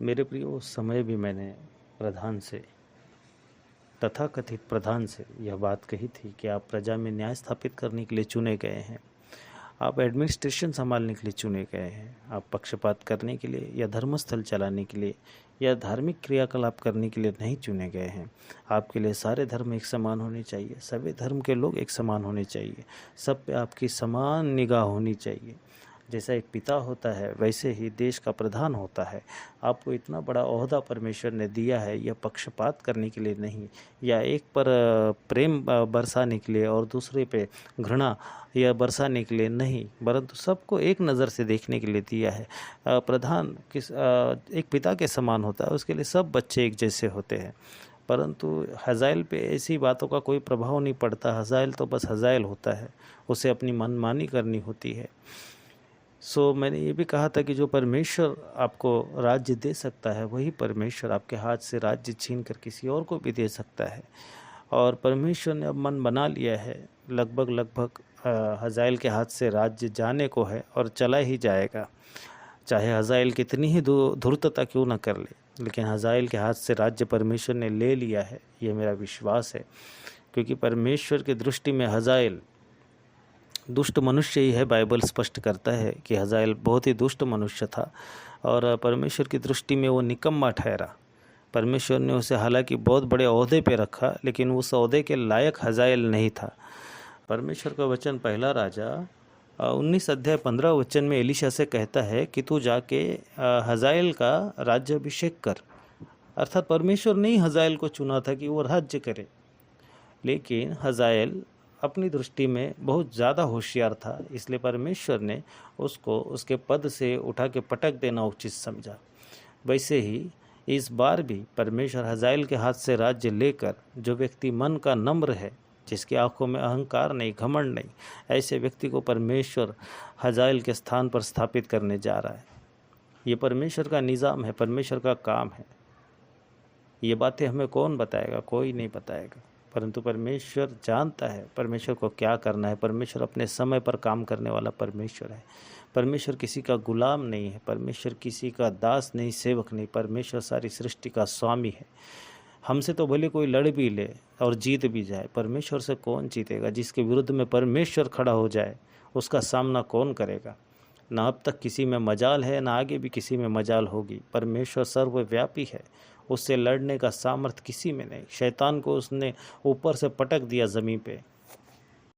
मेरे प्रिय, उस समय भी मैंने प्रधान से, तथाकथित प्रधान से यह बात कही थी कि आप प्रजा में न्याय स्थापित करने के लिए चुने गए हैं, आप एडमिनिस्ट्रेशन संभालने के लिए चुने गए हैं, आप पक्षपात करने के लिए या धर्मस्थल चलाने के लिए या धार्मिक क्रियाकलाप करने के लिए नहीं चुने गए हैं। आपके लिए सारे धर्म एक समान होने चाहिए, सभी धर्म के लोग एक समान होने चाहिए, सब पे आपकी समान निगाह होनी चाहिए। जैसा एक पिता होता है वैसे ही देश का प्रधान होता है। आपको इतना बड़ा ओहदा परमेश्वर ने दिया है, यह पक्षपात करने के लिए नहीं, या एक पर प्रेम बरसाने के लिए और दूसरे पे घृणा या बरसाने के लिए नहीं, परंतु सबको एक नज़र से देखने के लिए दिया है। प्रधान एक पिता के समान होता है, उसके लिए सब बच्चे एक जैसे होते हैं। परंतु हज़ाइल पे ऐसी बातों का कोई प्रभाव नहीं पड़ता। हज़ाइल तो बस हज़ाइल होता है, उसे अपनी मनमानी करनी होती है। मैंने ये भी कहा था कि जो परमेश्वर आपको राज्य दे सकता है, वही परमेश्वर आपके हाथ से राज्य छीन कर किसी और को भी दे सकता है। और परमेश्वर ने अब मन बना लिया है, लगभग हज़ाइल के हाथ से राज्य जाने को है और चला ही जाएगा। चाहे हज़ाइल कितनी ही धूर्तता क्यों न कर ले, लेकिन हज़ाइल के हाथ से राज्य परमेश्वर ने ले लिया है, ये मेरा विश्वास है। क्योंकि परमेश्वर की दृष्टि में हज़ाइल दुष्ट मनुष्य ही है। बाइबल स्पष्ट करता है कि हज़ाइल बहुत ही दुष्ट मनुष्य था और परमेश्वर की दृष्टि में वो निकम्मा ठहरा। परमेश्वर ने उसे हालांकि बहुत बड़े ओहदे पे रखा, लेकिन उस ओहदे के लायक हज़ाइल नहीं था। परमेश्वर का वचन पहला राजा 19 अध्याय 15 वचन में एलीशा से कहता है कि तू जाके हज़ाइल का राज्याभिषेक कर। अर्थात परमेश्वर ने ही हज़ाइल को चुना था कि वो राज्य करे, लेकिन हज़ाइल अपनी दृष्टि में बहुत ज़्यादा होशियार था, इसलिए परमेश्वर ने उसको उसके पद से उठा के पटक देना उचित समझा। वैसे ही इस बार भी परमेश्वर हज़ाइल के हाथ से राज्य लेकर, जो व्यक्ति मन का नम्र है, जिसकी आंखों में अहंकार नहीं, घमंड नहीं, ऐसे व्यक्ति को परमेश्वर हज़ाइल के स्थान पर स्थापित करने जा रहा है। ये परमेश्वर का निज़ाम है, परमेश्वर का काम है। ये बातें हमें कौन बताएगा? कोई नहीं बताएगा, परंतु परमेश्वर जानता है परमेश्वर को क्या करना है। परमेश्वर अपने समय पर काम करने वाला परमेश्वर है। परमेश्वर किसी का गुलाम नहीं है, परमेश्वर किसी का दास नहीं, सेवक नहीं। परमेश्वर सारी सृष्टि का स्वामी है। हमसे तो भले कोई लड़ भी ले और जीत भी जाए, परमेश्वर से कौन जीतेगा? जिसके विरुद्ध में परमेश्वर खड़ा हो जाए, उसका सामना कौन करेगा? ना अब तक किसी में मजाल है, ना आगे भी किसी में मजाल होगी। परमेश्वर सर्वव्यापी है, उससे लड़ने का सामर्थ्य किसी में नहीं। शैतान को उसने ऊपर से पटक दिया ज़मीन पे,